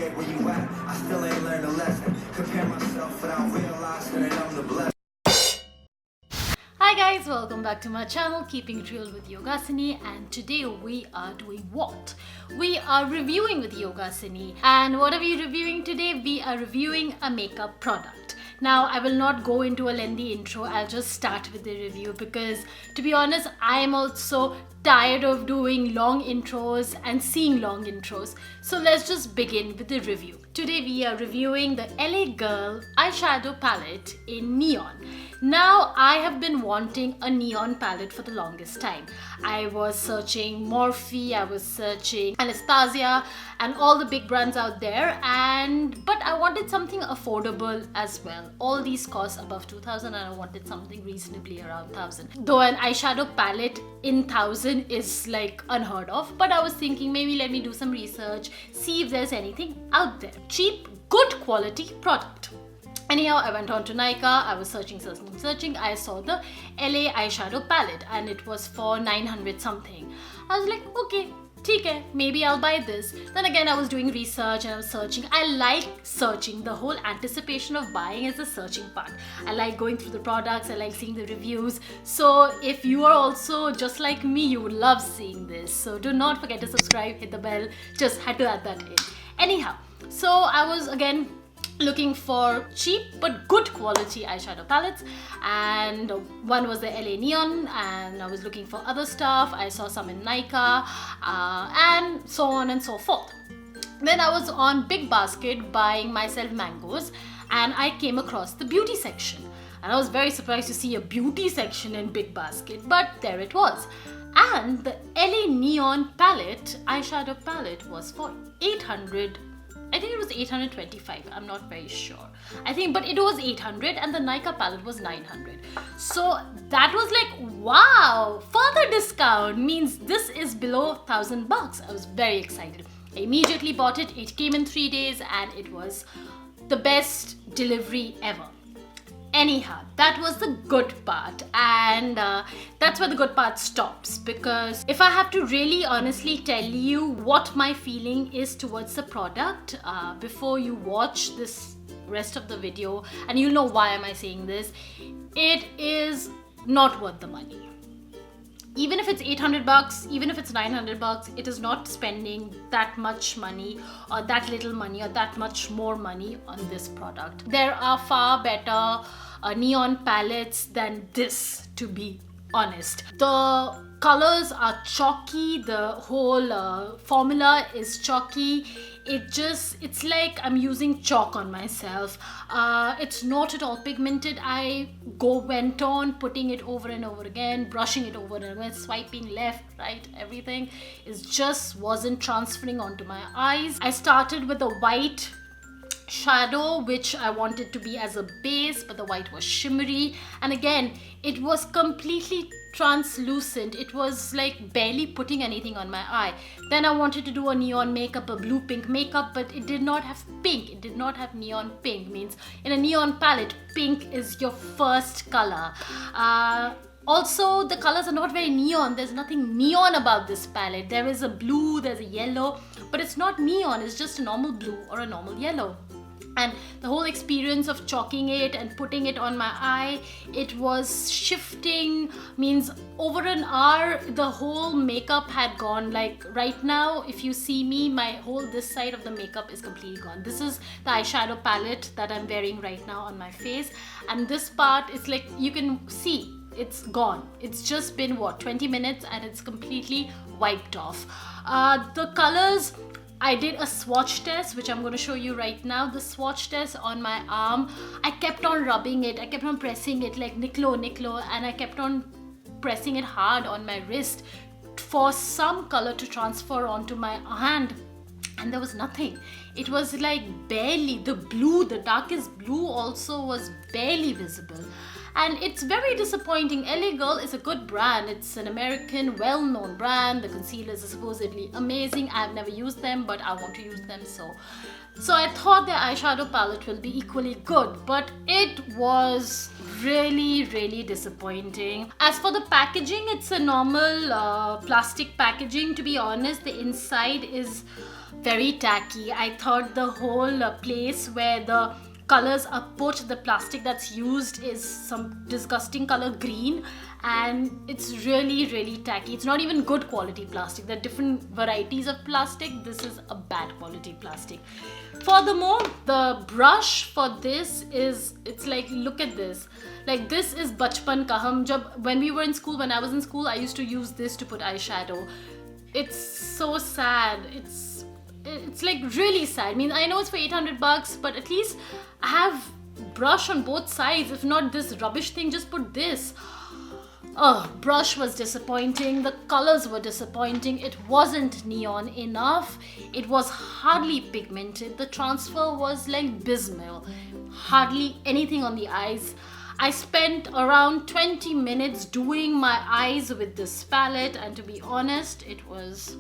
appreciate where you at. I still ain't learned a lesson. Compare myself, but I realize that I'm the blessed. Hi guys, welcome back to my channel, Keeping It Real with Yogasini, and today we are doing what? We are reviewing with Yogasini. And what are we reviewing today? We are reviewing a makeup product. Now, I will not go into a lengthy intro, I'll just start with the review because, to be honest, I am also tired of doing long intros and seeing long intros. So let's just begin with the review. Today we are reviewing the LA Girl eyeshadow palette in neon. Now, I have been wanting a neon palette for the longest time. I was searching Morphe, I was searching Anastasia and all the big brands out there, but I wanted something affordable as well. All these cost above 2,000 and I wanted something reasonably around 1,000. Though an eyeshadow palette in 1,000 is like unheard of, but I was thinking maybe let me do some research, see if there's anything out there. Cheap, good quality product. Anyhow, I went on to Nykaa, I was searching, I saw the LA eyeshadow palette and it was for 900 something. I was like, okay, theek hai, maybe I'll buy this. Then again, I was doing research and I was searching. I like searching. The whole anticipation of buying is the searching part. I like going through the products, I like seeing the reviews. So if you are also just like me, you would love seeing this. So do not forget to subscribe, hit the bell, just had to add that in. Anyhow, so I was again looking for cheap but good quality eyeshadow palettes, and one was the LA Neon, and I was looking for other stuff. I saw some in Nykaa and so on and so forth. Then I was on Big Basket buying myself mangoes and I came across the beauty section, and I was very surprised to see a beauty section in Big Basket, but there it was. And the LA Neon palette, eyeshadow palette, was for 800. I think it was 825, I'm not very sure. But it was 800 and the Nykaa palette was 900. So that was like, wow, further discount means this is below 1,000 bucks. I was very excited. I immediately bought it. It came in 3 days and it was the best delivery ever. Anyhow, that was the good part, and that's where the good part stops, because if I have to really honestly tell you what my feeling is towards the product before you watch this rest of the video, and you'll know why am I saying this, it is not worth the money. Even if it's 800 bucks, even if it's 900 bucks, it is not spending that much money or that little money or that much more money on this product. There are far better neon palettes than this, to be honest. The colors are chalky, the whole formula is chalky. It's like I'm using chalk on myself. It's not at all pigmented. I went on putting it over and over again, brushing it over and over, swiping left, right, everything. It just wasn't transferring onto my eyes. I started with a white shadow which I wanted to be as a base, but the white was shimmery, and again it was completely translucent. It was like barely putting anything on my eye. Then I wanted to do a neon makeup, a blue pink makeup, but it did not have pink. It did not have neon pink. Means in a neon palette, pink is your first color. Also, the colors are not very neon. There's nothing neon about this palette. There is a blue, there's a yellow, but it's not neon. It's just a normal blue or a normal yellow. And the whole experience of chalking it and putting it on my eye, it was shifting, means over an hour the whole makeup had gone. Like right now, if you see me, this side of the makeup is completely gone. This is the eyeshadow palette that I'm wearing right now on my face, and this part is like, you can see it's gone. It's just been 20 minutes and it's completely wiped off. The colors, I did a swatch test, which I'm going to show you right now. The swatch test on my arm, I kept on rubbing it, I kept on pressing it like Niclo, and I kept on pressing it hard on my wrist for some color to transfer onto my hand, and there was nothing. It was like barely. The blue, the darkest blue also was barely visible. And it's very disappointing. LA Girl is a good brand. It's an American well-known brand. The concealers are supposedly amazing. I've never used them, but I want to use them. So I thought the eyeshadow palette will be equally good, but it was really disappointing. As for the packaging, it's a normal plastic packaging. To be honest, the inside is very tacky. I thought the whole place where the colors are put, the plastic that's used is some disgusting color green, and it's really tacky. It's not even good quality plastic. There are different varieties of plastic. This is a bad quality plastic. Furthermore, the brush for this is, it's like, look at this. Like, this is bachpan ka. When we were in school, when I was in school, I used to use this to put eyeshadow. It's so sad. It's like really sad. I mean, I know it's for 800 bucks, but at least I have brush on both sides. If not this rubbish thing, just put this. Oh, brush was disappointing. The colors were disappointing. It wasn't neon enough. It was hardly pigmented. The transfer was like abysmal. Hardly anything on the eyes. I spent around 20 minutes doing my eyes with this palette, and to be honest, it was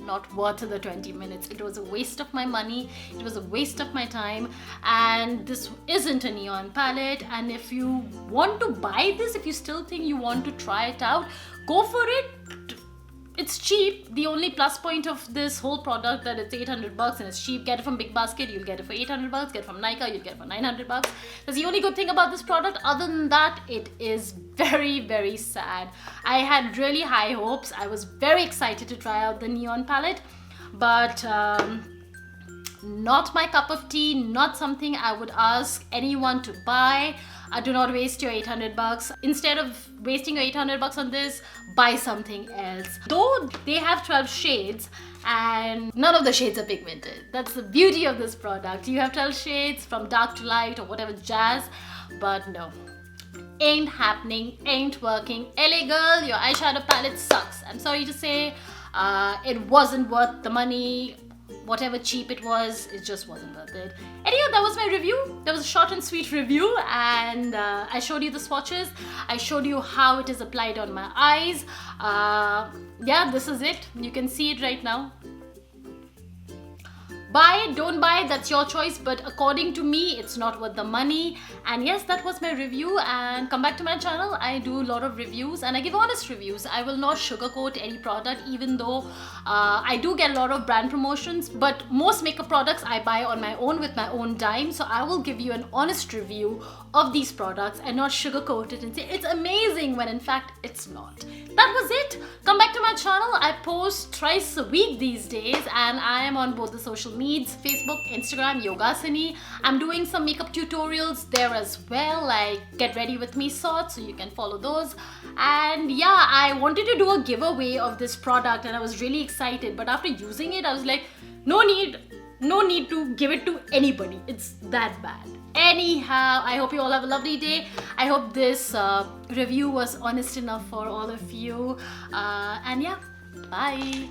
not worth the 20 minutes. It was a waste of my money. It was a waste of my time, and this isn't a neon palette. And if you want to buy this, if you still think you want to try it out, go for it. It's cheap. The only plus point of this whole product that it's 800 bucks and it's cheap. Get it from Big Basket, you'll get it for 800 bucks. Get it from Nykaa, you'll get it for 900 bucks. That's the only good thing about this product. Other than that, it is very sad. I had really high hopes. I was very excited to try out the neon palette, but not my cup of tea, not something I would ask anyone to buy. Do not waste your 800 bucks. Instead of wasting your 800 bucks on this, buy something else. Though they have 12 shades and none of the shades are pigmented. That's the beauty of this product. You have 12 shades from dark to light or whatever jazz, but no. Ain't happening, ain't working. LA girl, your eyeshadow palette sucks. I'm sorry to say, it wasn't worth the money. Whatever cheap it was, it just wasn't worth it. Anyhow, that was my review. That was a short and sweet review, and I showed you the swatches. I showed you how it is applied on my eyes. Yeah, this is it. You can see it right now. Buy it, don't buy it, that's your choice, but according to me, it's not worth the money. And yes, that was my review, and come back to my channel. I do a lot of reviews and I give honest reviews. I will not sugarcoat any product, even though I do get a lot of brand promotions, but most makeup products I buy on my own with my own dime. So I will give you an honest review of these products and not sugarcoat it and say it's amazing when in fact it's not. That was it. Come back to my channel. I post twice a week these days, and I am on both the social medias, Facebook, Instagram, Yogasini. I'm doing some makeup tutorials there as well, like get ready with me sorts, so you can follow those. And yeah, I wanted to do a giveaway of this product and I was really excited, but after using it I was like, no need to give it to anybody. It's that bad. Anyhow, I hope you all have a lovely day. I hope this review was honest enough for all of you. And yeah, bye.